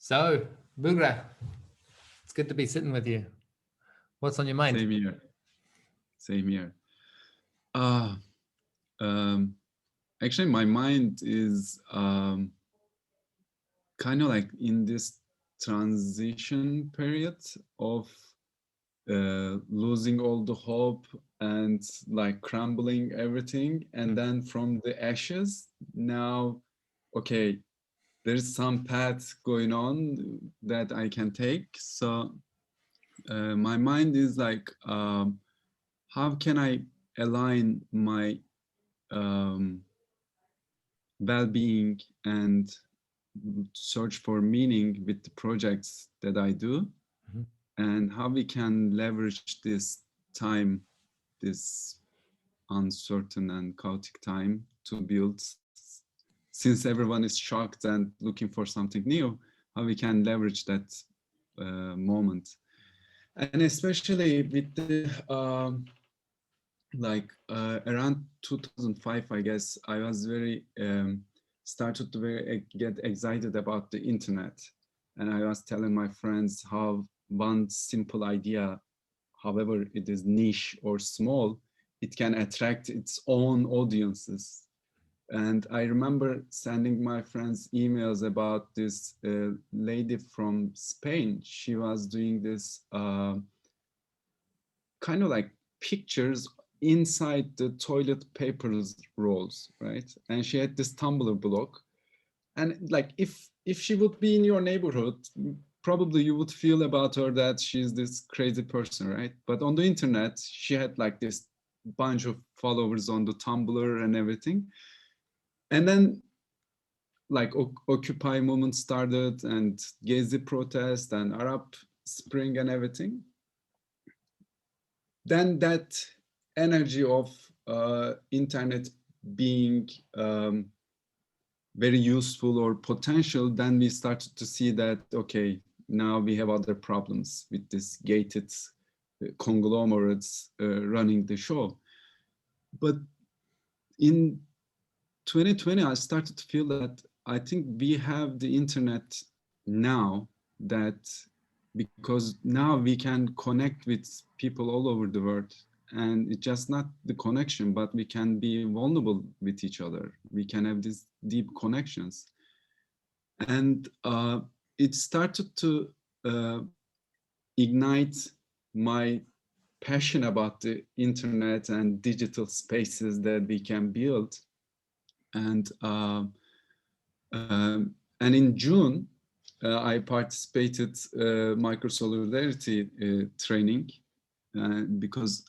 So, Bugra, it's good to be sitting with you. What's on your mind? Same here. Same here. Uh, um, Actually, my mind is kind of like in this transition period of losing all the hope and like crumbling everything. And then from the ashes, now, okay, there's some path going on that I can take. So my mind is like, how can I align my um, well-being and search for meaning with the projects that I do, and how we can leverage this time, this uncertain and chaotic time to build, since everyone is shocked and looking for something new, how we can leverage that moment. And especially with the around 2005, I guess, I was very started to get excited about the internet, and I was telling my friends how one simple idea, however it is niche or small, it can attract its own audiences. And I remember sending my friends emails about this lady from Spain. She was doing this kind of like pictures inside the toilet papers rolls, right? And she had this Tumblr blog. And like if she would be in your neighborhood, probably you would feel about her that she's this crazy person, right? But on the internet, she had like this bunch of followers on the Tumblr and everything. And then like Occupy movement started, and Gezi protest and Arab Spring and everything. Then that energy of internet being very useful or potential, then we started to see that, okay, now we have other problems with this gated conglomerates running the show. But in 2020, I started to feel that I think we have the internet now, that because now we can connect with people all over the world, and it's just not the connection, but we can be vulnerable with each other. We can have these deep connections. And it started to ignite my passion about the internet and digital spaces that we can build. And and in June, I participated Microsolidarity training, because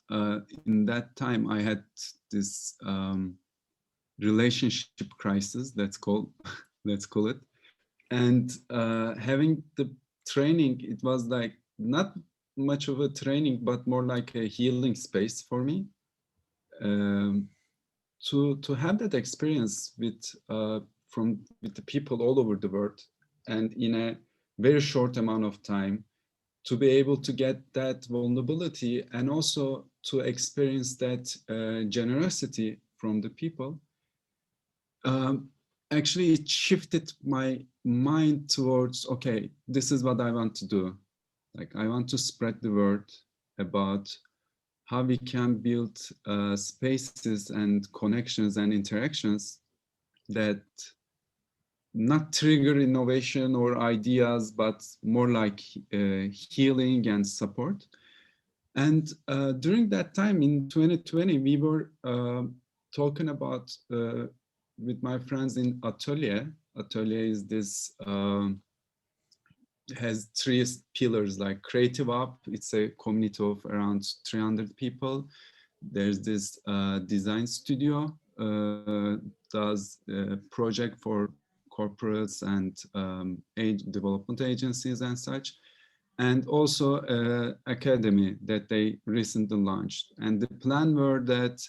in that time I had this relationship crisis, let's call it. And having the training, it was like not much of a training, but more like a healing space for me. To have that experience with the people all over the world, and in a very short amount of time, to be able to get that vulnerability and also to experience that generosity from the people, actually it shifted my mind towards, okay, this is what I want to do. Like, I want to spread the word about how we can build spaces and connections and interactions that not trigger innovation or ideas, but more like healing and support. And during that time in 2020, we were talking about with my friends in Atelier. Atelier is this has three pillars, like Creative Up. It's a community of around 300 people. There's this design studio, does a project for corporates and development agencies and such. And also academy that they recently launched. And the plan were that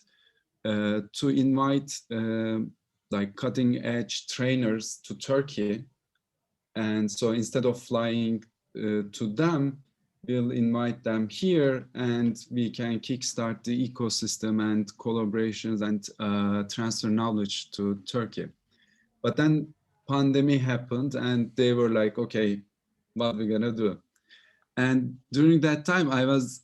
to invite like cutting edge trainers to Turkey. And so instead of flying to them, we'll invite them here, and we can kickstart the ecosystem and collaborations and transfer knowledge to Turkey. But then pandemic happened, and they were like, okay, what we're gonna do. And during that time, I was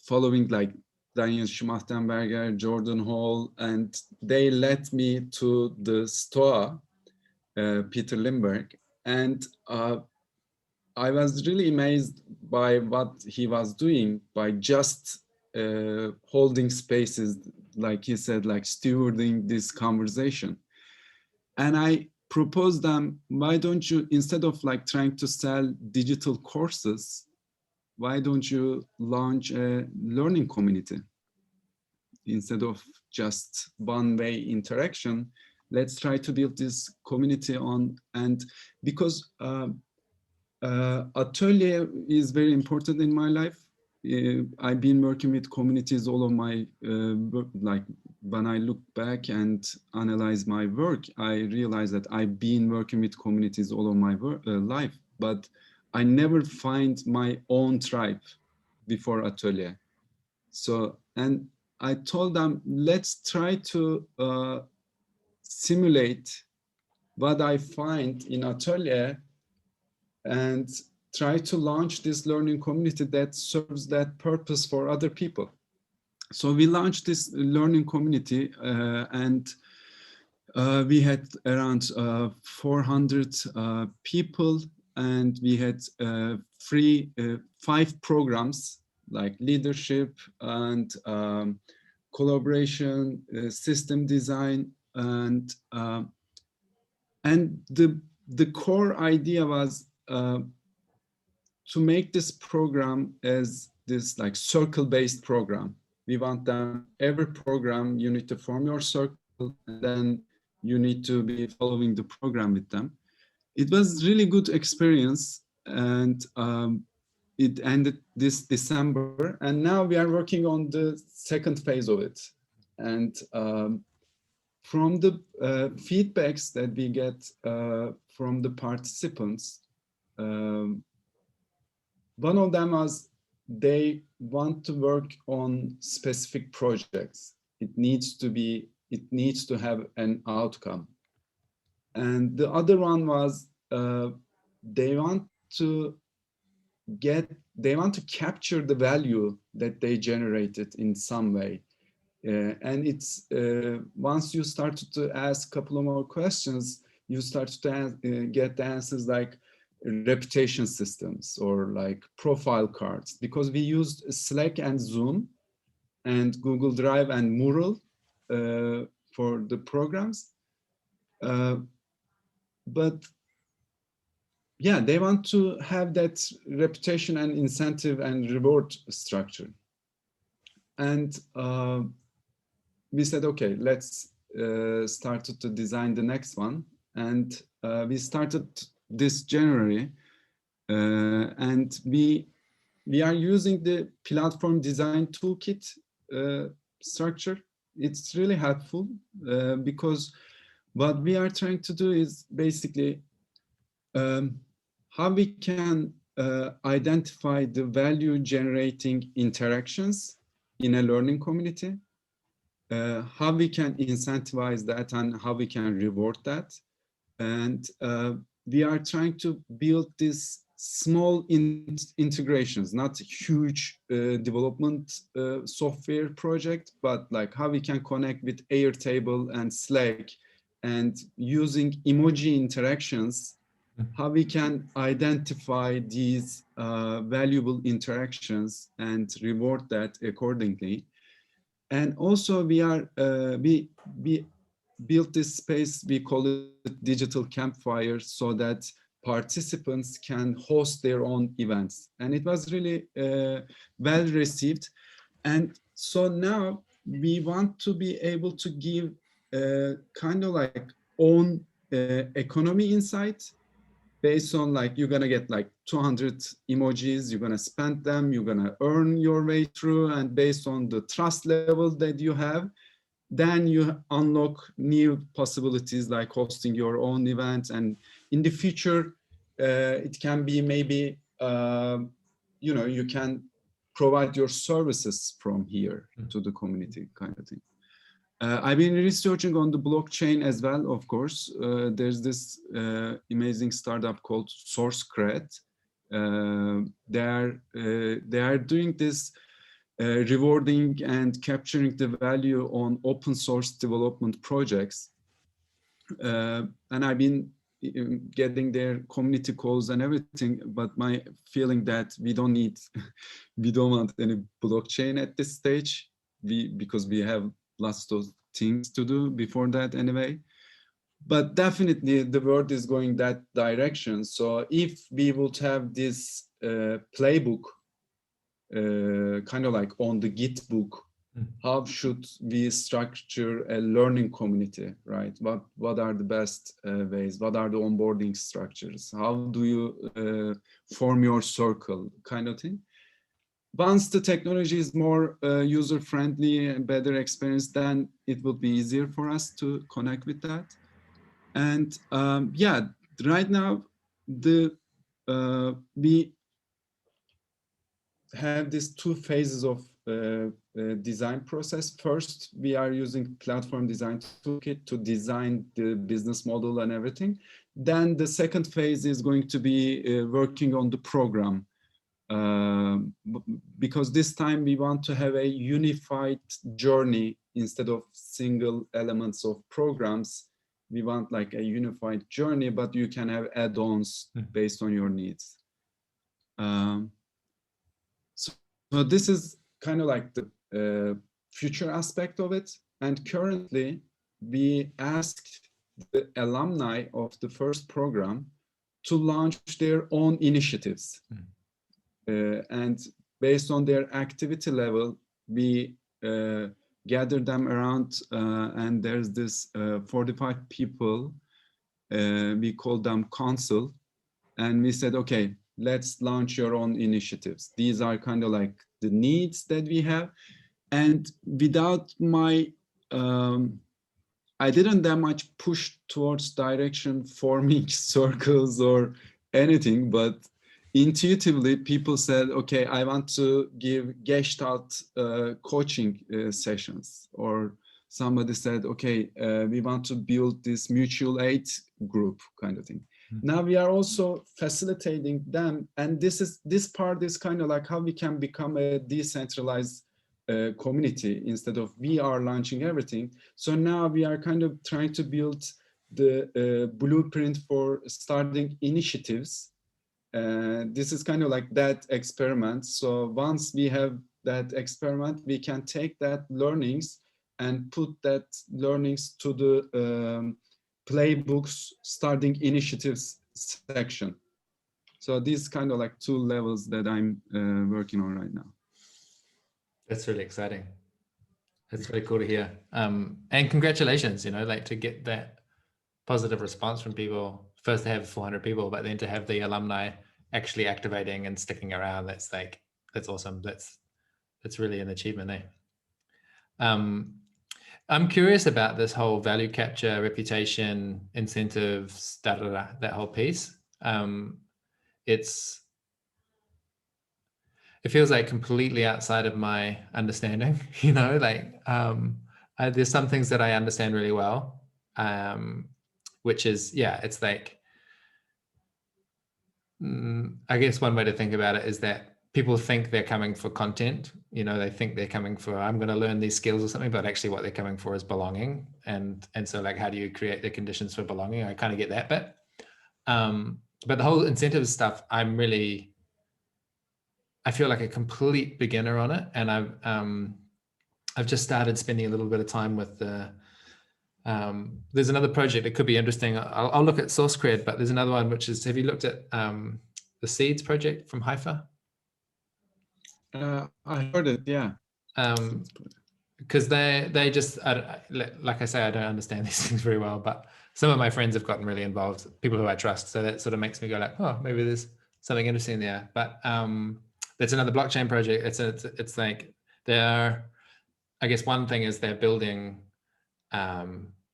following like Daniel Schmachtenberger, Jordan Hall, and they led me to the STOA, Peter Limberg, and I was really amazed by what he was doing by just holding spaces, like he said, like stewarding this conversation. And I proposed them, why don't you, instead of like trying to sell digital courses, why don't you launch a learning community? Instead of just one-way interaction, let's try to build this community on, and because atelier is very important in my life. I've been working with communities all of my, like when I look back and analyze my work, I realize that I've been working with communities all of my life, but I never find my own tribe before atelier. So, and I told them, let's try to simulate what I find in atelier and try to launch this learning community that serves that purpose for other people. So we launched this learning community and we had around 400 people, and we had free 5 programs like leadership and collaboration, system design, and the core idea was to make this program as this like circle-based program. We want them, every program, you need to form your circle, and then you need to be following the program with them. It was really good experience, and it ended this December, and now we are working on the second phase of it. And from the feedbacks that we get from the participants, one of them was they want to work on specific projects. It needs to have an outcome. And the other one was they want to capture the value that they generated in some way. And it's once you started to ask a couple of more questions, you start to get the answers like reputation systems or like profile cards, because we used Slack and Zoom and Google Drive and Mural for the programs. But yeah, they want to have that reputation and incentive and reward structure. And we said, okay, let's start to design the next one. And we started this January, and we are using the platform design toolkit structure. It's really helpful because what we are trying to do is basically how we can identify the value generating interactions in a learning community, how we can incentivize that and how we can reward that. And we are trying to build these small integrations, not huge development software project, but like how we can connect with Airtable and Slack, and using emoji interactions, how we can identify these valuable interactions and reward that accordingly. And also we are we built this space, we call it digital campfire, so that participants can host their own events. And it was really well received. And so now we want to be able to give kind of like own economy insight, based on like, you're gonna get like 200 emojis, you're gonna spend them, you're gonna earn your way through, and based on the trust level that you have, then you unlock new possibilities like hosting your own events. And in the future, it can be maybe, you know, you can provide your services from here to the community kind of thing. I've been researching on the blockchain as well, of course. There's this amazing startup called SourceCred. They are doing this rewarding and capturing the value on open source development projects. And I've been getting their community calls and everything, but my feeling that we don't want any blockchain at this stage, because we have lots of things to do before that anyway. But definitely the world is going that direction. So if we would have this playbook, kind of like on the Git book, how should we structure a learning community, right? What are the best ways? What are the onboarding structures? How do you form your circle, kind of thing? Once the technology is more user-friendly and better experience, then it will be easier for us to connect with that. And yeah, right now, we have these two phases of design process. First, we are using platform design toolkit to design the business model and everything. Then the second phase is going to be working on the program. Because this time we want to have a unified journey instead of single elements of programs. We want like a unified journey, but you can have add-ons based on your needs. So this is kind of like the future aspect of it. And currently, we asked the alumni of the first program to launch their own initiatives. And based on their activity level, we gather them around, and there's this 45 people. We call them council, and we said, okay, let's launch your own initiatives. These are kind of like the needs that we have. And without my, I didn't that much push towards direction forming circles or anything, but intuitively people said, okay, I want to give Gestalt coaching sessions. Or somebody said, okay, we want to build this mutual aid group kind of thing. Now we are also facilitating them, and this part is kind of like how we can become a decentralized community instead of we are launching everything. So now we are kind of trying to build the blueprint for starting initiatives. This is kind of like that experiment. So once we have that experiment, we can take that learnings and put that learnings to the playbooks starting initiatives section. So these kind of like two levels that I'm working on right now. That's really exciting. That's really cool to hear. And congratulations, you know, like to get that positive response from people. First to have 400 people, but then to have the alumni actually activating and sticking around. That's awesome. That's really an achievement, eh? I'm curious about this whole value capture, reputation, incentives, that whole piece. It feels like completely outside of my understanding, you know, like there's some things that I understand really well, which is, yeah, it's like, I guess one way to think about it is that people think they're coming for content, you know, they think they're coming for, I'm going to learn these skills or something, but actually what they're coming for is belonging. And so like, how do you create the conditions for belonging? I kind of get that bit. But the whole incentives stuff, I feel like a complete beginner on it. And I've just started spending a little bit of time with there's another project that could be interesting. I'll look at SourceCred, but there's another one, which is, have you looked at the Seeds project from Haifa? I heard it, yeah. Because they just, like I say, I don't understand these things very well, but some of my friends have gotten really involved, people who I trust. So that sort of makes me go like, oh, maybe there's something interesting there. But that's another blockchain project. It's like they're, I guess one thing is they're building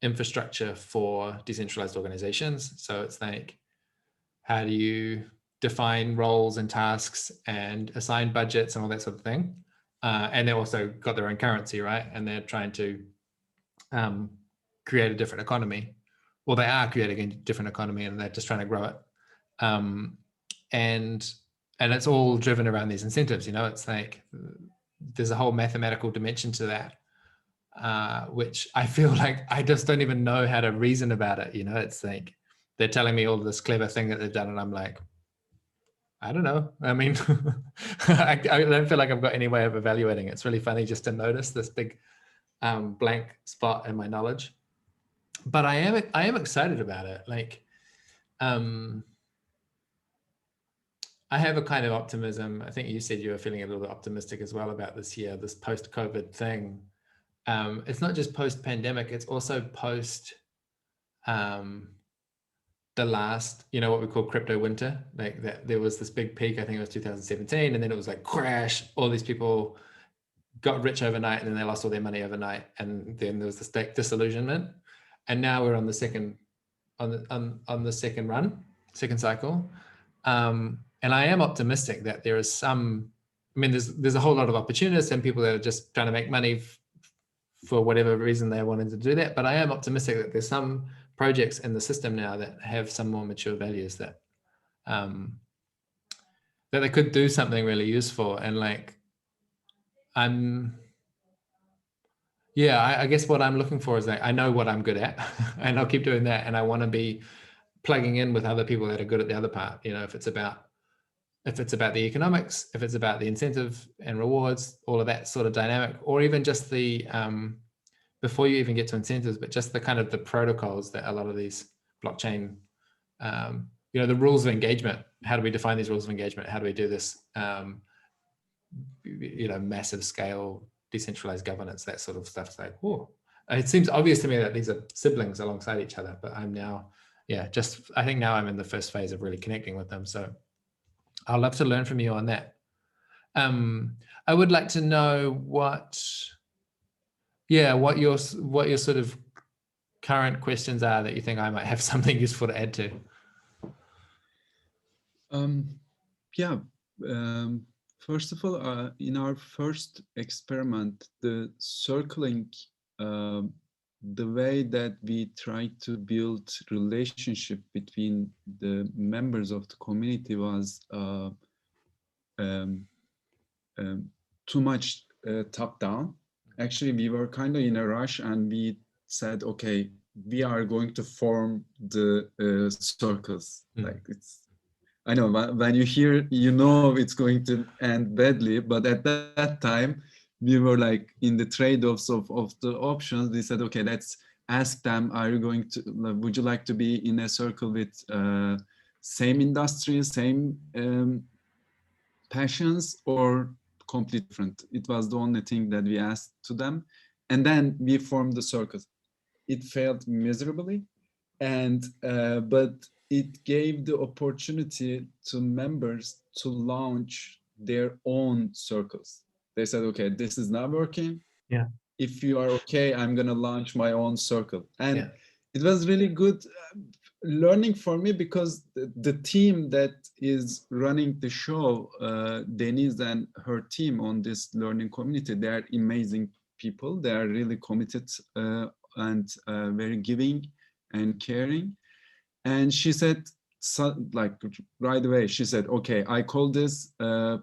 infrastructure for decentralized organizations. So it's like, how do you define roles and tasks and assign budgets and all that sort of thing? And they also got their own currency, right? And they're trying to create a different economy, or they are creating a different economy and they're just trying to grow it. And it's all driven around these incentives, you know. It's like there's a whole mathematical dimension to that, which I feel like I just don't even know how to reason about it, you know. It's like they're telling me all this clever thing that they've done and I'm like, I don't know. I mean, I don't feel like I've got any way of evaluating it. It's really funny just to notice this big blank spot in my knowledge. But I am excited about it. Like, I have a kind of optimism. I think you said you were feeling a little bit optimistic as well about this year, this post-COVID thing. It's not just post-pandemic, it's also post the last, you know, what we call crypto winter. Like that, there was this big peak, I think it was 2017, and then it was like crash. All these people got rich overnight and then they lost all their money overnight. And then there was this disillusionment. And now we're on the second, on the second run, second cycle. And I am optimistic that there is some, I mean, there's a whole lot of opportunists and people that are just trying to make money for whatever reason they wanted to do that. But I am optimistic that there's some projects in the system now that have some more mature values that that they could do something really useful. And like, I guess what I'm looking for is that I know what I'm good at and I'll keep doing that. And I want to be plugging in with other people that are good at the other part. You know, if it's about the economics, if it's about the incentive and rewards, all of that sort of dynamic, or even just the, before you even get to incentives, but just the kind of the protocols that a lot of these blockchain, you know, the rules of engagement. How do we define these rules of engagement? How do we do this, you know, massive scale, decentralized governance, that sort of stuff. It's like, whoa, it seems obvious to me that these are siblings alongside each other, but I'm now, I think now I'm in the first phase of really connecting with them. So I'd love to learn from you on that. I would like to know what your sort of current questions are that you think I might have something useful to add to. First of all, in our first experiment, the circling, the way that we try to build relationship between the members of the community was too much top down. Actually, we were kind of in a rush and we said, okay, we are going to form the circles. Like I know when you hear, you know, it's going to end badly, but at that time, we were like in the trade-offs of the options. We said, okay, let's ask them, would you like to be in a circle with same industry, same passions, or completely different? It was the only thing that we asked to them. And then we formed the circles. It failed miserably, and but it gave the opportunity to members to launch their own circles. They said, okay, this is not working. Yeah. If you are okay, I'm going to launch my own circle. And it was really good learning for me, because the team that is running the show, Denise and her team on this learning community, they are amazing people. They are really committed and very giving and caring. And she said, like right away, she said, okay, I call this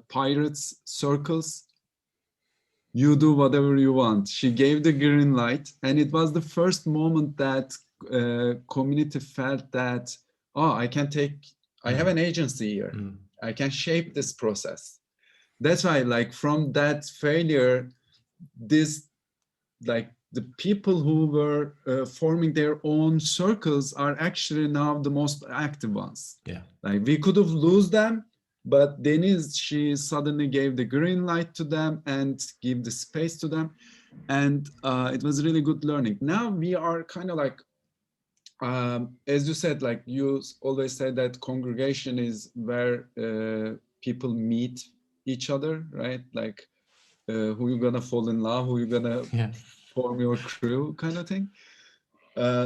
Pirates Circles. You do whatever you want. She gave the green light. And it was the first moment that community felt that, oh, I have an agency here. I can shape this process. That's why, like, from that failure, the people who were forming their own circles are actually now the most active ones. Yeah. Like, we could have lost them, but Denise, she suddenly gave the green light to them and give the space to them. And it was really good learning. Now we are kind of like, as you said, like you always say that congregation is where people meet each other, right? Like who you're gonna fall in love, who you're gonna form your crew, kind of thing.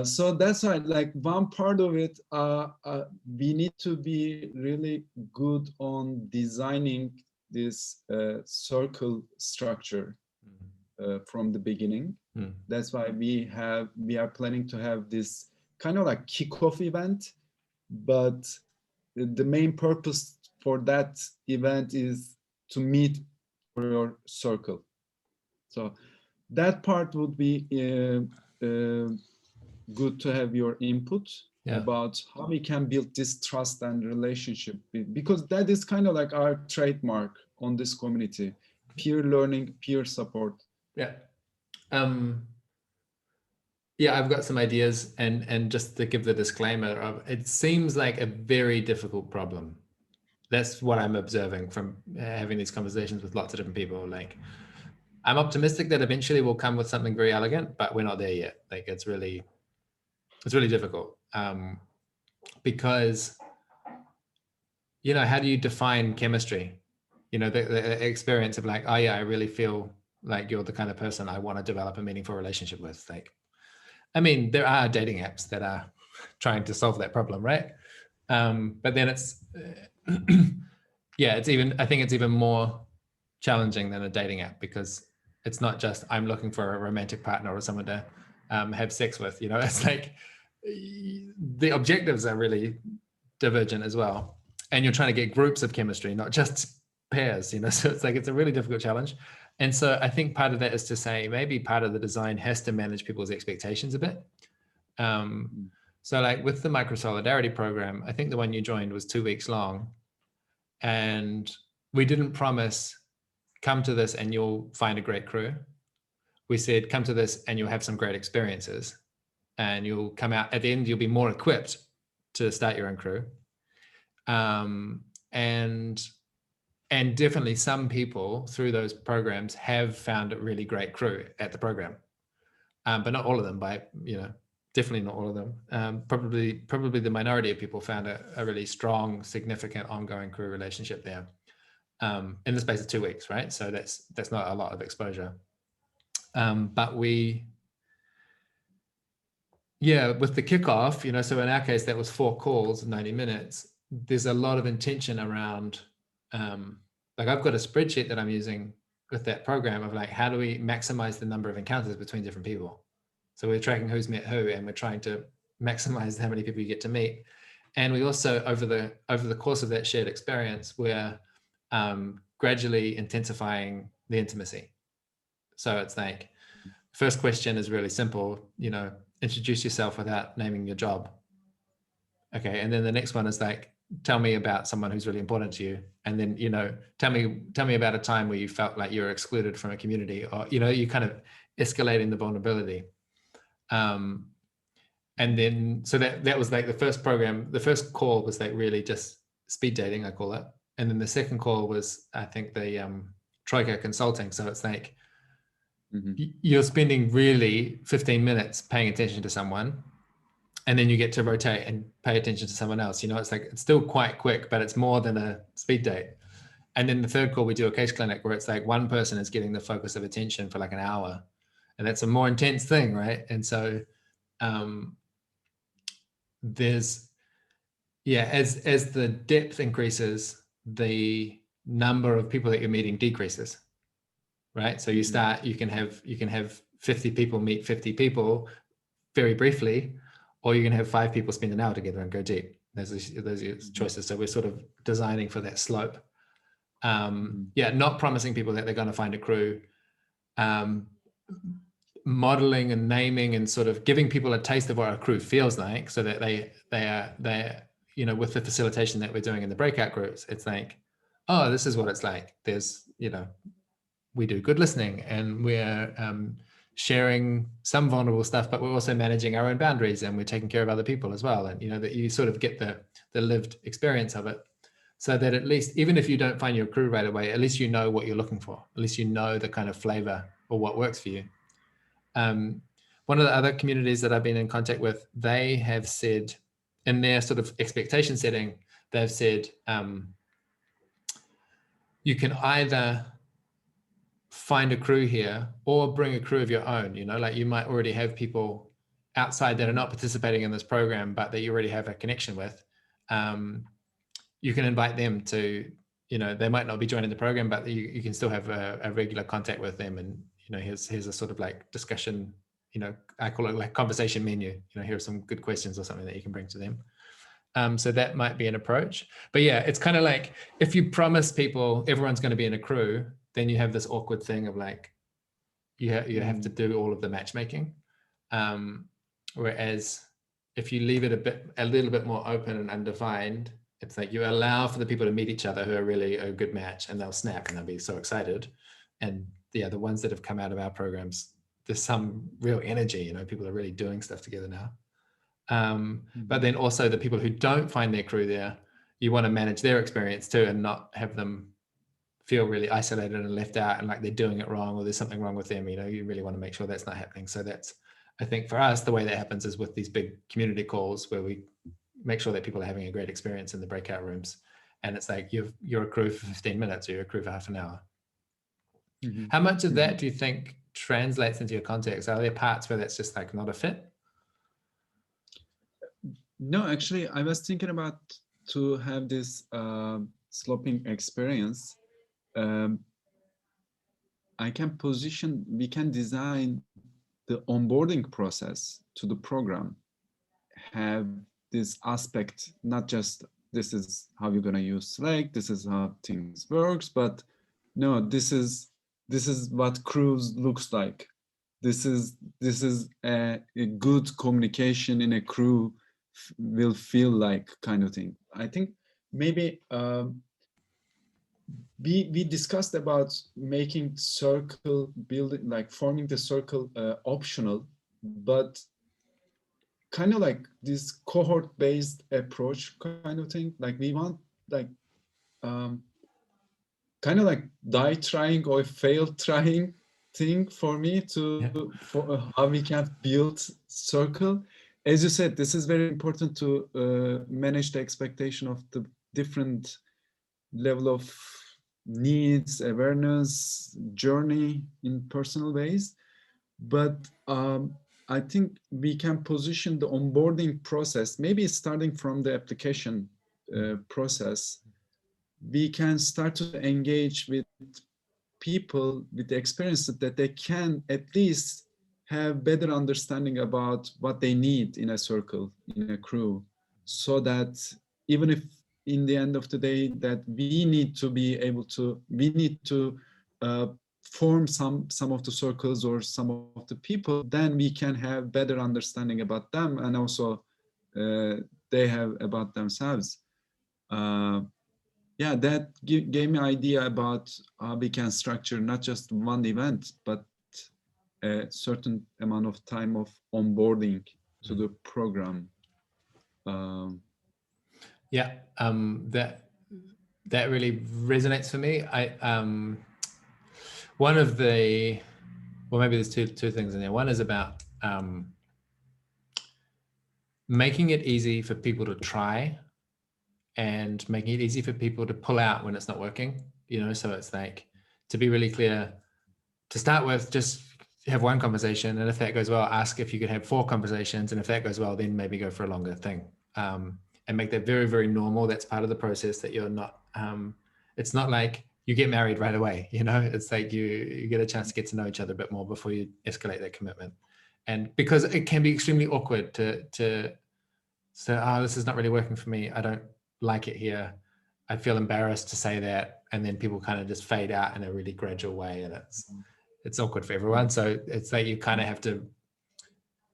So that's why, like, one part of it, we need to be really good on designing this circle structure from the beginning. Hmm. That's why we are planning to have this kind of like kickoff event, but the main purpose for that event is to meet for your circle. So that part would be good to have your input about how we can build this trust and relationship, because that is kind of like our trademark on this community: peer learning, peer support. Yeah. Yeah, I've got some ideas, and just to give the disclaimer of, it seems like a very difficult problem. That's what I'm observing from having these conversations with lots of different people. Like, I'm optimistic that eventually we'll come with something very elegant, but we're not there yet. Like, it's really difficult, because, you know, how do you define chemistry? You know, the experience of like, oh yeah, I really feel like you're the kind of person I want to develop a meaningful relationship with. Like, I mean, there are dating apps that are trying to solve that problem, right? But then it's, yeah, I think it's even more challenging than a dating app, because it's not just I'm looking for a romantic partner or someone to have sex with. You know, it's like the objectives are really divergent as well, and you're trying to get groups of chemistry, not just pairs. You know, so it's like it's a really difficult challenge. And so I think part of that is to say maybe part of the design has to manage people's expectations a bit. So like with the Microsolidarity program, I think the one you joined was 2 weeks long, and we didn't promise come to this and you'll find a great crew. We said come to this and you'll have some great experiences, and you'll come out at the end, you'll be more equipped to start your own crew. And definitely some people through those programs have found a really great crew at the program, but not all of them, by, you know, definitely not all of them. Probably the minority of people found a really strong, significant ongoing crew relationship there in the space of 2 weeks, right? So that's not a lot of exposure. But with the kickoff, you know, so in our case, that was 4 calls, 90 minutes. There's a lot of intention around, like I've got a spreadsheet that I'm using with that program of like, how do we maximize the number of encounters between different people? So we're tracking who's met who, and we're trying to maximize how many people you get to meet. And we also, over the course of that shared experience, we're gradually intensifying the intimacy. So it's like, first question is really simple, you know, introduce yourself without naming your job. Okay, and then the next one is like, tell me about someone who's really important to you. And then, you know, tell me about a time where you felt like you were excluded from a community, or, you know, you kind of escalating the vulnerability. And then, so that was like the first program. The first call was like really just speed dating, I call it. And then the second call was, I think, the Troika consulting. So it's like, you're spending really 15 minutes paying attention to someone, and then you get to rotate and pay attention to someone else. You know, it's like, it's still quite quick, but it's more than a speed date. And then the third call, we do a case clinic where it's like one person is getting the focus of attention for like an hour, and that's a more intense thing, right? And so there's, as the depth increases, the number of people that you're meeting decreases, right? So you start, you can have 50 people meet 50 people very briefly, or you can have 5 people spend an hour together and go deep. Those are choices. So we're sort of designing for that slope. Not promising people that they're going to find a crew, modeling and naming and sort of giving people a taste of what a crew feels like, so that they are, you know, with the facilitation that we're doing in the breakout groups, it's like, oh, this is what it's like. There's, you know, we do good listening, and we're sharing some vulnerable stuff, but we're also managing our own boundaries, and we're taking care of other people as well. And, you know, that you sort of get the lived experience of it, so that at least, even if you don't find your crew right away, at least you know what you're looking for. At least you know the kind of flavor or what works for you. One of the other communities that I've been in contact with, they have said, in their sort of expectation setting, they've said, you can either find a crew here or bring a crew of your own. You know, like you might already have people outside that are not participating in this program, but that you already have a connection with. You can invite them to, you know, they might not be joining the program, but you can still have a regular contact with them, and, you know, here's a sort of like discussion, you know, I call it like conversation menu, you know, here are some good questions or something that you can bring to them. So that might be an approach. But yeah, it's kind of like if you promise people everyone's going to be in a crew, then you have this awkward thing of like, you have to do all of the matchmaking. Whereas if you leave it a little bit more open and undefined, it's like you allow for the people to meet each other who are really a good match, and they'll snap and they'll be so excited. And yeah, the ones that have come out of our programs, there's some real energy, you know, people are really doing stuff together now. But then also the people who don't find their crew there, you want to manage their experience too, and not have them feel really isolated and left out and like they're doing it wrong or there's something wrong with them. You know, you really want to make sure that's not happening. So that's, I think for us, the way that happens is with these big community calls where we make sure that people are having a great experience in the breakout rooms. And it's like you're a crew for 15 minutes or you're a crew for half an hour. How much of that do you think translates into your context? Are there parts where that's just like not a fit? No, actually, I was thinking about to have this sloping experience. I can position, we can design the onboarding process to the program, have this aspect, not just this is how you're going to use Slack, this is how things works, but no, this is what crews looks like. This is a good communication in a crew will feel like, kind of thing. I think maybe we discussed about making circle building, like forming the circle optional, but kind of like this cohort based approach kind of thing. Like we want like kind of like die trying or fail trying thing for me to for how we can build circle. As you said, this is very important to manage the expectation of the different level of needs, awareness, journey in personal ways. But I think we can position the onboarding process, maybe starting from the application process. We can start to engage with people with the experience that they can at least have better understanding about what they need in a circle, in a crew, so that even if in the end of the day that we need to be able to, we need to form some of the circles or some of the people, then we can have better understanding about them, and also they have about themselves. Yeah, that gave me an idea about how we can structure not just one event, but a certain amount of time of onboarding to the program. Yeah, that really resonates for me. One of the, well, maybe there's two things in there. One is about making it easy for people to try and making it easy for people to pull out when it's not working, you know? So it's like, to be really clear, to start with, just have one conversation. And if that goes well, ask if you could have 4 conversations. And if that goes well, then maybe go for a longer thing. And make that very, very normal. That's part of the process, that you're not, it's not like you get married right away, you know? It's like you get a chance to get to know each other a bit more before you escalate that commitment. And because it can be extremely awkward to say, oh, this is not really working for me, I don't like it here, I feel embarrassed to say that, and then people kind of just fade out in a really gradual way, and it's awkward for everyone. So it's like you kind of have to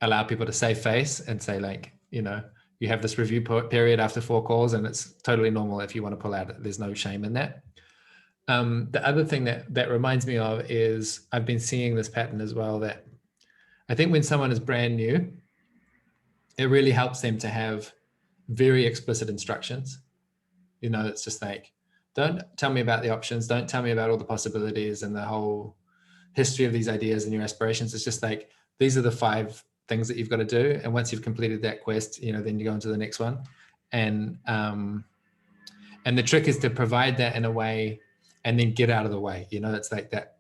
allow people to save face and say, like, you know, you have this review period after 4 calls, and it's totally normal if you want to pull out. There's no shame in that. The other thing that reminds me of is I've been seeing this pattern as well, that I think when someone is brand new, it really helps them to have very explicit instructions. You know, it's just like, don't tell me about the options, don't tell me about all the possibilities and the whole history of these ideas and your aspirations. It's just like, these are the 5 things that you've got to do, and once you've completed that quest, you know, then you go into the next one. And the trick is to provide that in a way and then get out of the way. You know, it's like that.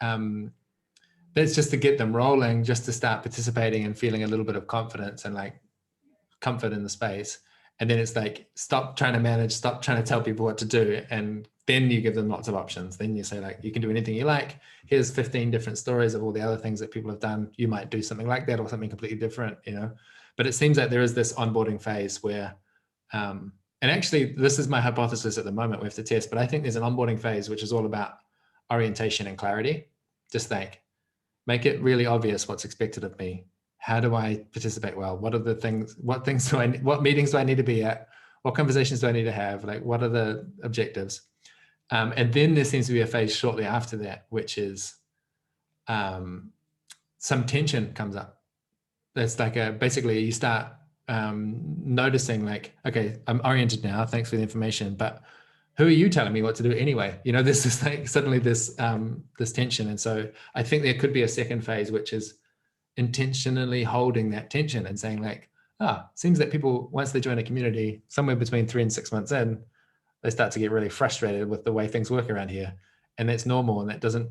That's just to get them rolling, just to start participating and feeling a little bit of confidence and like comfort in the space. And then it's like, stop trying to manage, stop trying to tell people what to do. And then you give them lots of options. Then you say, like, you can do anything you like. Here's 15 different stories of all the other things that people have done. You might do something like that or something completely different, you know? But it seems like there is this onboarding phase where, and actually this is my hypothesis at the moment, we have to test, but I think there's an onboarding phase, which is all about orientation and clarity. Just like, make it really obvious what's expected of me. How do I participate well? What are the things, what meetings do I need to be at? What conversations do I need to have? Like, what are the objectives? And then there seems to be a phase shortly after that, which is some tension comes up. That's like basically you start noticing like, okay, I'm oriented now, thanks for the information, but who are you telling me what to do anyway? You know, this is like suddenly this tension. And so I think there could be a second phase, which is intentionally holding that tension and saying like, seems that people, once they join a community, somewhere between 3 and 6 months in, they start to get really frustrated with the way things work around here. And that's normal. And that doesn't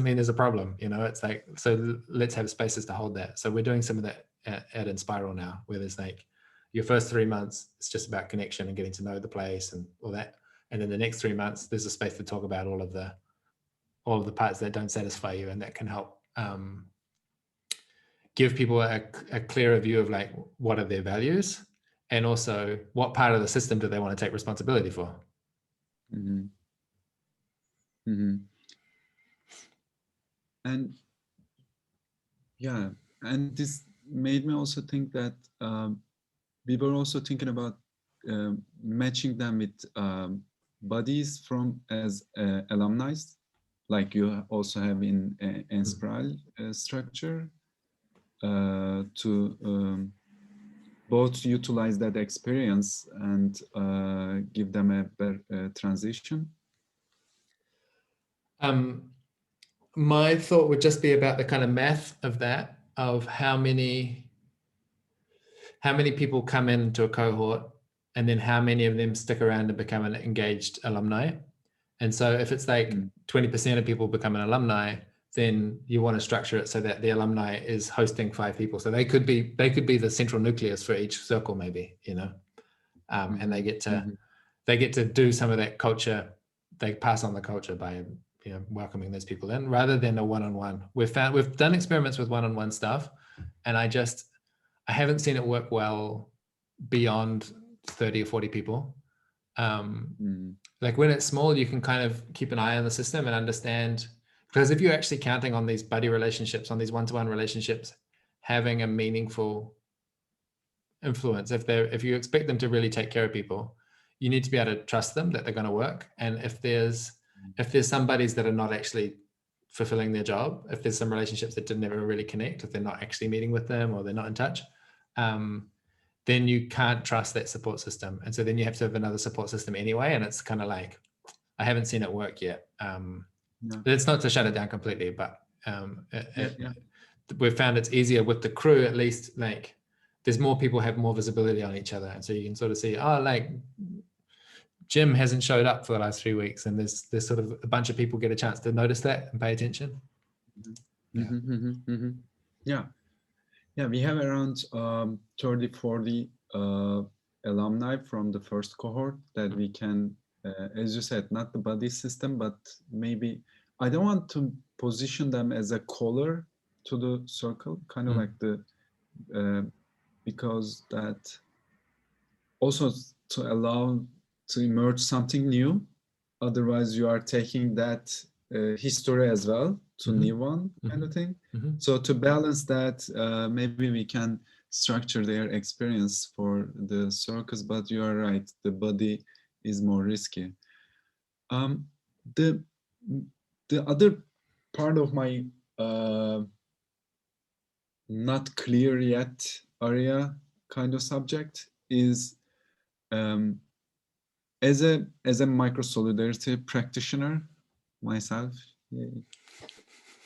mean there's a problem, you know. It's like, so let's have spaces to hold that. So we're doing some of that at Inspiral now, where there's like your first 3 months, it's just about connection and getting to know the place and all that. And then the next 3 months, there's a space to talk about all of the parts that don't satisfy you, and that can help give people a clearer view of like, what are their values, and also what part of the system do they want to take responsibility for. Mm-hmm. Mm-hmm. And yeah, and this made me also think that we were also thinking about matching them with buddies from as alumni, like you also have in Inspiral structure, to both utilize that experience and give them a better transition. My thought would just be about the kind of math of that, of how many people come into a cohort, and then how many of them stick around and become an engaged alumni. And so if it's like 20% of people become an alumni, then you want to structure it so that the alumni is hosting 5 people. So they could be the central nucleus for each circle, maybe, you know, and they get to do some of that culture. They pass on the culture by, you know, welcoming those people in, rather than a one-on-one. We've done experiments with one-on-one stuff, and I haven't seen it work well beyond 30 or 40 people. Like when it's small, you can kind of keep an eye on the system and understand, because if you're actually counting on these buddy relationships, on these one-to-one relationships, having a meaningful influence, if you expect them to really take care of people, you need to be able to trust them that they're going to work. And if there's some buddies that are not actually fulfilling their job, if there's some relationships that didn't ever really connect, if they're not actually meeting with them or they're not in touch, then you can't trust that support system. And so then you have to have another support system anyway. And it's kind of like, I haven't seen it work yet. It's not to shut it down completely, but we've found it's easier with the crew, at least. Like there's more people have more visibility on each other. And so you can sort of see, like Jim hasn't showed up for the last 3 weeks. And there's sort of a bunch of people get a chance to notice that and pay attention. Yeah, we have around 30, 40 alumni from the first cohort that we can, as you said, not the buddy system, but maybe, I don't want to position them as a collar to the circle, kind of like because that also to allow to emerge something new. Otherwise you are taking that history as well to new one kind of thing. So to balance that, maybe we can structure their experience for the circus, but you are right, the body is more risky. The other part of my not clear yet area kind of subject is as a Microsolidarity practitioner myself.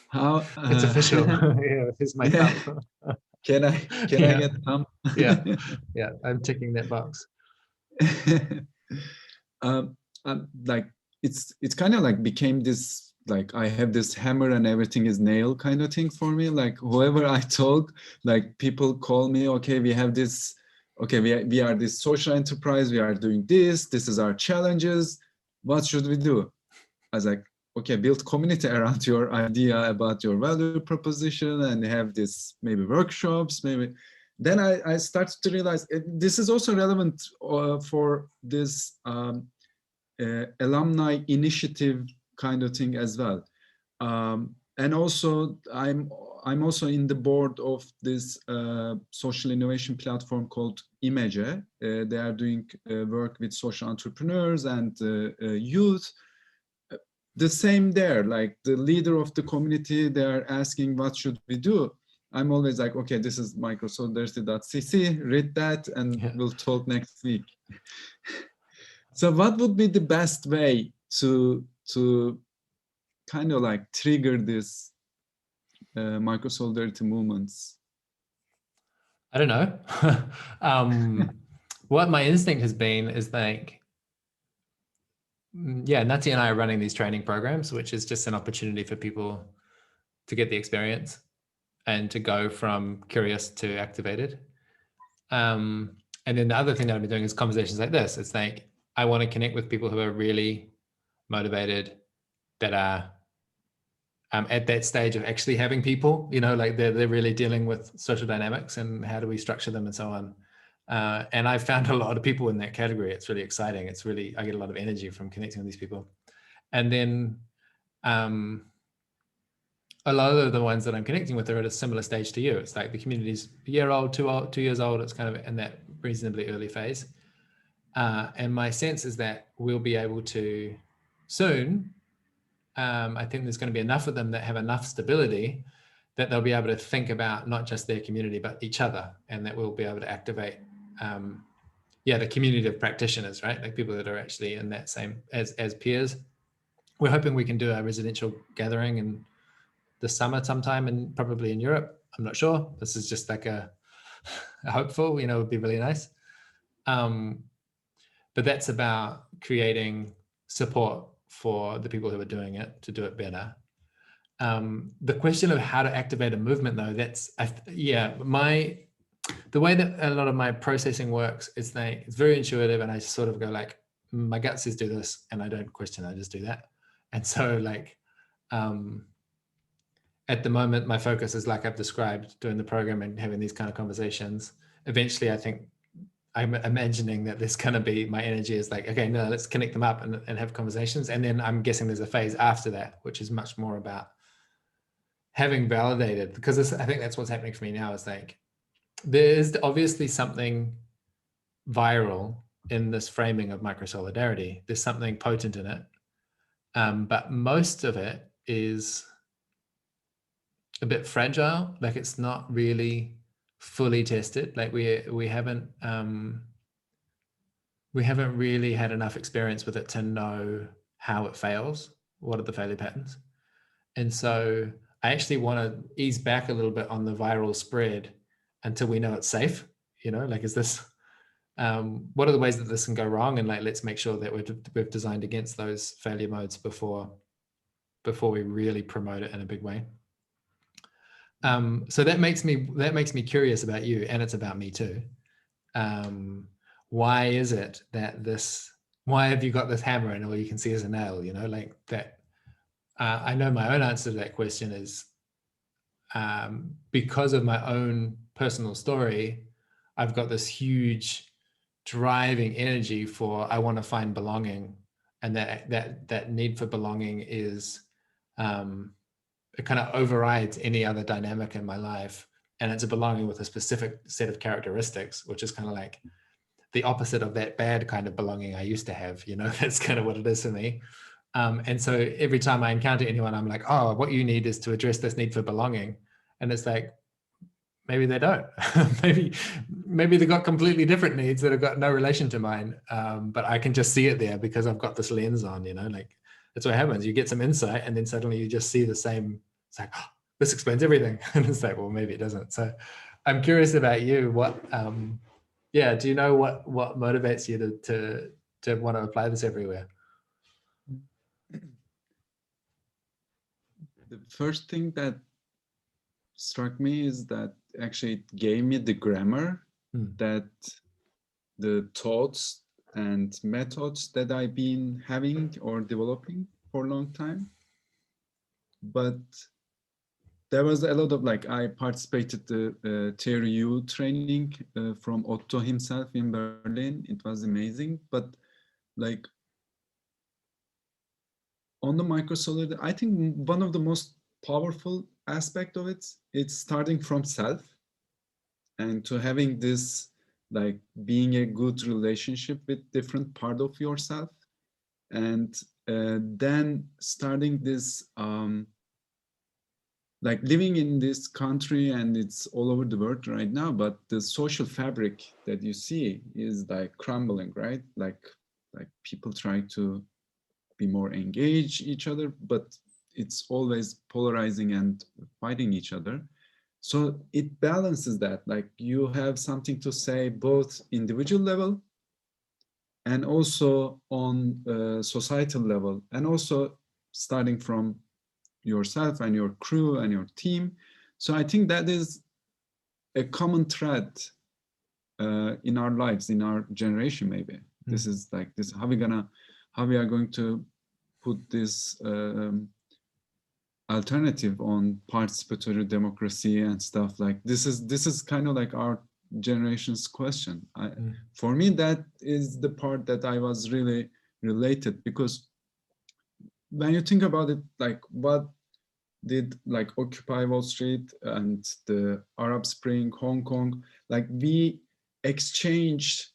How it's official. Yeah, here's my thumb. Can I get thumb? Yeah, I'm ticking that box. Like it's kind of like became this, like I have this hammer and everything is nail kind of thing for me. Like whoever I talk, like people call me, okay, we have this okay, we are this social enterprise, we are doing this is our challenges, what should we do? I was like, okay, build community around your idea about your value proposition and have this maybe workshops, maybe. Then I started to realize this is also relevant for this alumni initiative kind of thing as well. And also I'm also in the board of this social innovation platform called Image. They are doing work with social entrepreneurs and youth. The same there, like the leader of the community, they are asking what should we do? I'm always like, okay, this is microsolidarity.cc, read that and we'll talk next week. So what would be the best way to kind of like trigger this microsolidarity movements? I don't know. What my instinct has been is like, yeah, Nati and I are running these training programs, which is just an opportunity for people to get the experience and to go from curious to activated. And then the other thing that I've been doing is conversations like this. It's like, I want to connect with people who are really motivated, that are at that stage of actually having people, you know, like they're really dealing with social dynamics and how do we structure them and so on. And I've found a lot of people in that category. It's really exciting. It's really, I get a lot of energy from connecting with these people. And then a lot of the ones that I'm connecting with are at a similar stage to you. It's like the community's a year old, 2 years old. It's kind of in that reasonably early phase. And my sense is that we'll be able to soon, I think there's going to be enough of them that have enough stability that they'll be able to think about not just their community, but each other, and that we'll be able to activate, the community of practitioners, right? Like people that are actually in that same as peers. We're hoping we can do a residential gathering in the summer sometime, and probably in Europe. I'm not sure. This is just like a hopeful, you know, would be really nice. But that's about creating support for the people who are doing it to do it better. The question of how to activate a movement, though, that's the way that a lot of my processing works is it's very intuitive, and I sort of go like, my gut says do this, and I don't question, I just do that. And so like at the moment, my focus is like I've described, doing the program and having these kind of conversations. Eventually, I think I'm imagining that there's going to be, my energy is like, okay, no, let's connect them up and have conversations. And then I'm guessing there's a phase after that, which is much more about having validated, because I think that's what's happening for me now, is like, there is obviously something viral in this framing of microsolidarity. There's something potent in it. But most of it is a bit fragile. Like it's not really fully tested. Like we haven't really had enough experience with it to know how it fails. What are the failure patterns? And so I actually want to ease back a little bit on the viral spread until we know it's safe. You know, like, is this, what are the ways that this can go wrong? And like, let's make sure that we've designed against those failure modes before we really promote it in a big way. So that makes me curious about you, and it's about me too. Why is it that why have you got this hammer and all you can see is a nail, you know, like that? I know my own answer to that question is because of my own personal story, I've got this huge driving energy for, I want to find belonging, and that need for belonging is it kind of overrides any other dynamic in my life, and it's a belonging with a specific set of characteristics, which is kind of like the opposite of that bad kind of belonging I used to have, you know. That's kind of what it is for me. And so every time I encounter anyone, I'm like, oh, what you need is to address this need for belonging. And it's like, maybe they don't. maybe they've got completely different needs that have got no relation to mine. But I can just see it there because I've got this lens on, you know, like that's what happens. You get some insight and then suddenly you just see the same. It's like, oh, this explains everything. And it's like, well, maybe it doesn't. So I'm curious about you. What, do you know what motivates you to want to apply this everywhere? The first thing that struck me is that actually it gave me the grammar that the thoughts and methods that I've been having or developing for a long time. But there was a lot of like, I participated the Theory U training from Otto himself in Berlin. It was amazing. But like on the Microsolidarity, I think one of the most powerful aspect of it, it's starting from self and to having this, like being a good relationship with different part of yourself. And then starting this, like living in this country, and it's all over the world right now, but the social fabric that you see is like crumbling, right? Like people try to be more engaged each other, but it's always polarizing and fighting each other. So it balances that, like you have something to say both individual level and also on societal level, and also starting from yourself and your crew and your team. So I think that is a common thread in our lives, in our generation. Maybe this is like this, how we are going to put this alternative on participatory democracy and stuff. Like this is kind of like our generation's question. For me, that is the part that I was really related, because when you think about it, like what did like Occupy Wall Street and the Arab Spring, Hong Kong, like we exchanged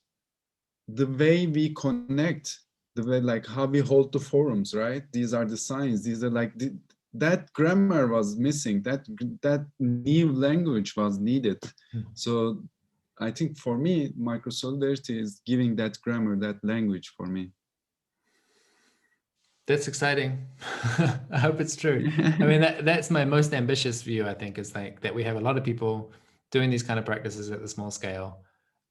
the way we connect, the way like how we hold the forums, right? These are the signs, these are like that grammar was missing, that new language was needed. So I think for me, Microsolidarity is giving that grammar, that language for me. That's exciting. I hope it's true. I mean, that's my most ambitious view, I think, is like that we have a lot of people doing these kind of practices at the small scale.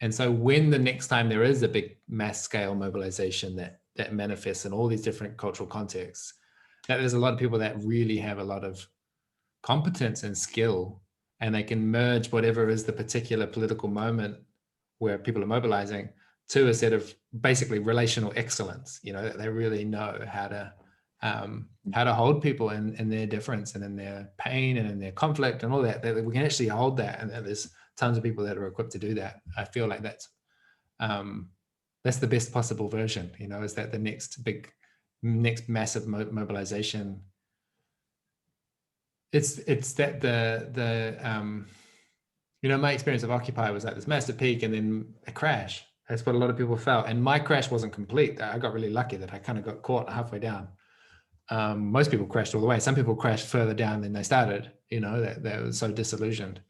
And so when the next time there is a big mass scale mobilization that manifests in all these different cultural contexts, that there's a lot of people that really have a lot of competence and skill, and they can merge whatever is the particular political moment where people are mobilizing to a set of basically relational excellence. You know, that they really know how to hold people in their difference and in their pain and in their conflict and all that. That we can actually hold that, and there's tons of people that are equipped to do that. I feel like that's the best possible version. You know, is that the next massive mobilization? It's that the you know, my experience of Occupy was like this massive peak and then a crash. That's what a lot of people felt. And my crash wasn't complete. I got really lucky that I kind of got caught halfway down. Most people crashed all the way. Some people crashed further down than they started, you know, they were so disillusioned.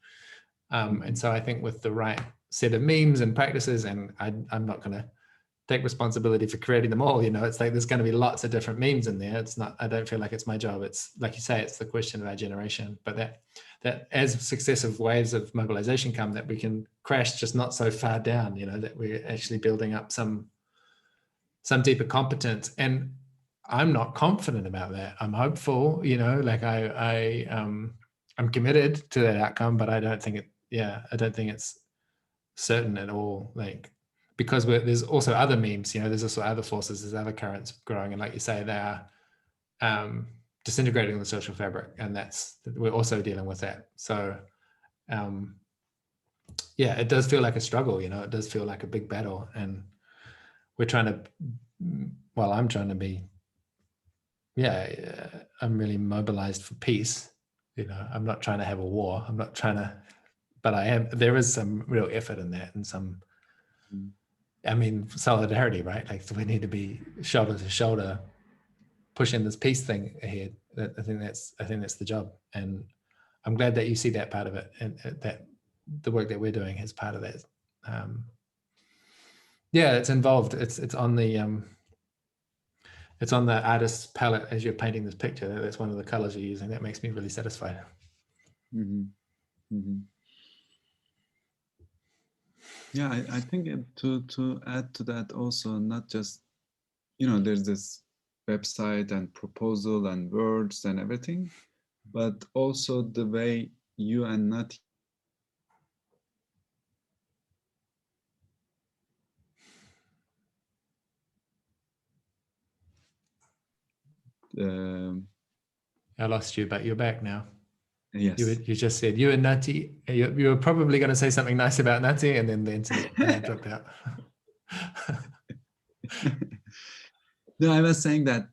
And so I think with the right set of memes and practices, and I'm not going to take responsibility for creating them all, you know, it's like there's going to be lots of different memes in there. It's not, I don't feel like it's my job. It's like you say, it's the question of our generation. But that as successive waves of mobilization come, that we can crash just not so far down, you know, that we're actually building up some deeper competence. And I'm not confident about that. I'm hopeful, you know, like I'm committed to that outcome, but I don't think it's certain at all. Like, because there's also other memes, you know, there's also other forces, there's other currents growing. And like you say, they are disintegrating the social fabric, and we're also dealing with that. So yeah, it does feel like a struggle, you know, it does feel like a big battle, and we're trying to, well, I'm trying to be, I'm really mobilized for peace. You know, I'm not trying to have a war. I'm not trying to, but there is some real effort in that, and some, I mean, solidarity, right? Like, we need to be shoulder to shoulder, pushing this peace thing ahead. I think that's the job. And I'm glad that you see that part of it, and that the work that we're doing is part of that. Yeah, it's involved. It's on the artist's palette as you're painting this picture. That's one of the colors you're using. That makes me really satisfied. Yeah, I think to add to that also, not just, you know, there's this website and proposal and words and everything, but also the way you and Nati I lost you, but you're back now. yes. You just said you and Nati, you were probably going to say something nice about Nati, and then the internet dropped out. No, I was saying that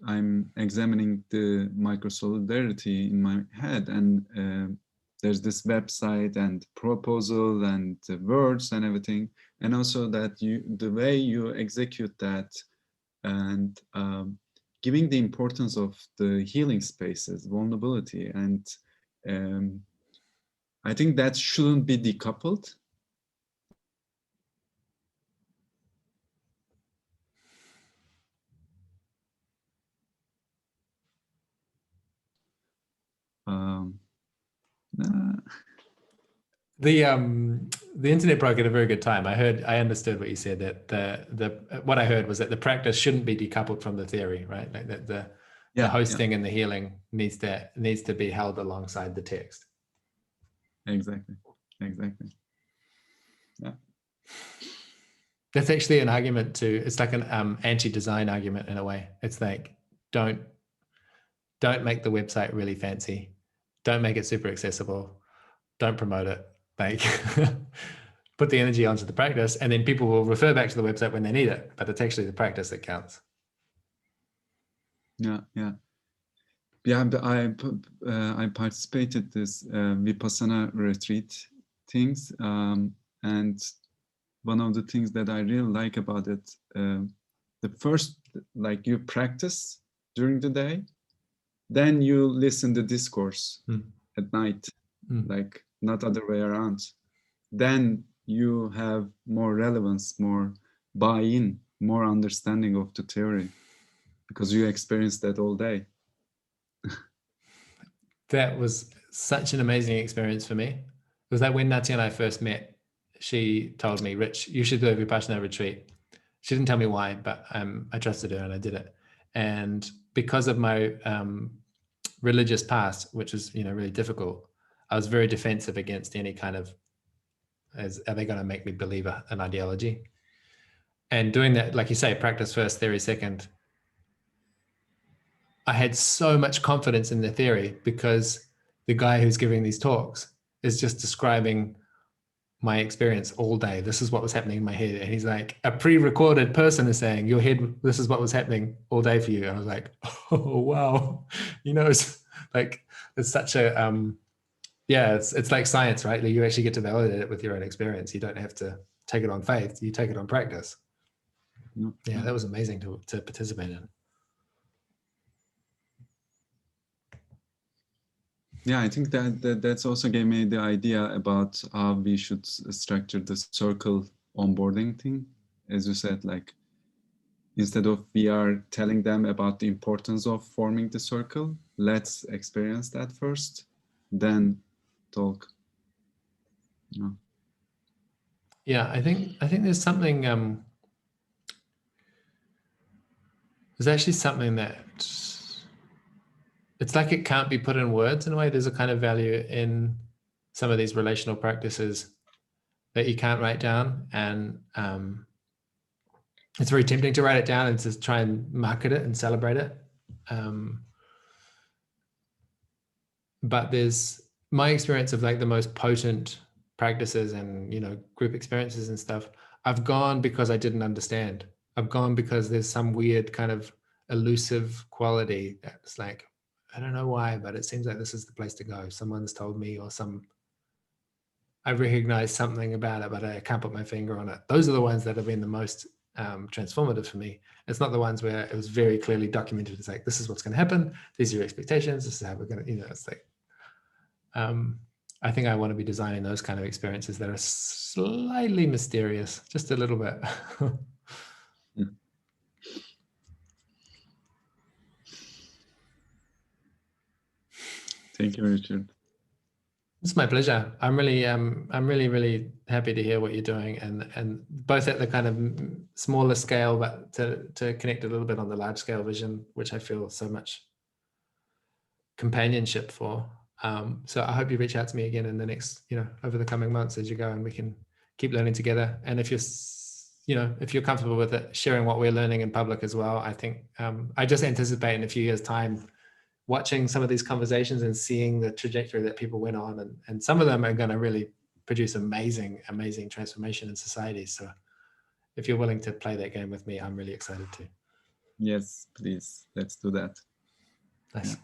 I'm examining the Microsolidarity in my head, and there's this website and proposal and words and everything, and also that the way you execute that, and giving the importance of the healing spaces, vulnerability, and I think that shouldn't be decoupled. The internet broke at a very good time. I understood what you said, that what I heard was that the practice shouldn't be decoupled from the theory, right? Like that the hosting and the healing needs to be held alongside the text. Exactly. Yeah. That's actually an argument too. It's like an anti-design argument in a way. It's like, don't make the website really fancy. Don't make it super accessible. Don't promote it. Like put the energy onto the practice, and then people will refer back to the website when they need it. But it's actually the practice that counts. Yeah. I participated this Vipassana retreat things, and one of the things that I really like about it, the first, like, you practice during the day, then you listen to discourse at night, like not other way around. Then you have more relevance, more buy-in, more understanding of the theory, because you experience that all day. That was such an amazing experience for me. It was like when Nati and I first met, she told me, Rich, you should do a Vipassana retreat. She didn't tell me why, but I trusted her and I did it. And because of my religious past, which is, really difficult, I was very defensive against any kind of, are they going to make me believe an ideology? And doing that, like you say, practice first, theory second, I had so much confidence in the theory because the guy who's giving these talks is just describing my experience all day. This is what was happening in my head. And he's like, a pre-recorded person is saying, your head, this is what was happening all day for you. And I was like, oh, wow. It's like, it's such a, it's like science, right? Like you actually get to validate it with your own experience. You don't have to take it on faith. You take it on practice. Yeah, that was amazing to participate in. Yeah, I think that's also gave me the idea about how we should structure the circle onboarding thing. As you said, like, instead of we are telling them about the importance of forming the circle, let's experience that first, then talk. Yeah, I think there's something, there's actually something that it's like it can't be put in words in a way. There's a kind of value in some of these relational practices that you can't write down. And it's very tempting to write it down and to try and market it and celebrate it. But there's my experience of like the most potent practices and, group experiences and stuff. I've gone because I didn't understand. I've gone because there's some weird kind of elusive quality that's like, I don't know why, but it seems like this is the place to go. Someone's told me, or I recognize something about it, but I can't put my finger on it. Those are the ones that have been the most transformative for me. It's not the ones where it was very clearly documented. It's like, this is what's going to happen. These are your expectations. This is how we're going to, it's like, I think I want to be designing those kind of experiences that are slightly mysterious, just a little bit. Thank you, Richard. It's my pleasure. I'm really, really happy to hear what you're doing, and both at the kind of smaller scale, but to connect a little bit on the large scale vision, which I feel so much companionship for. So I hope you reach out to me again in the next, over the coming months as you go, and we can keep learning together. And if you're, you know, if you're comfortable with it, sharing what we're learning in public as well. I think I just anticipate in a few years' time watching some of these conversations and seeing the trajectory that people went on, and some of them are going to really produce amazing transformation in society. So if you're willing to play that game with me, I'm really excited to. Yes, please, let's do that. Nice. Yeah.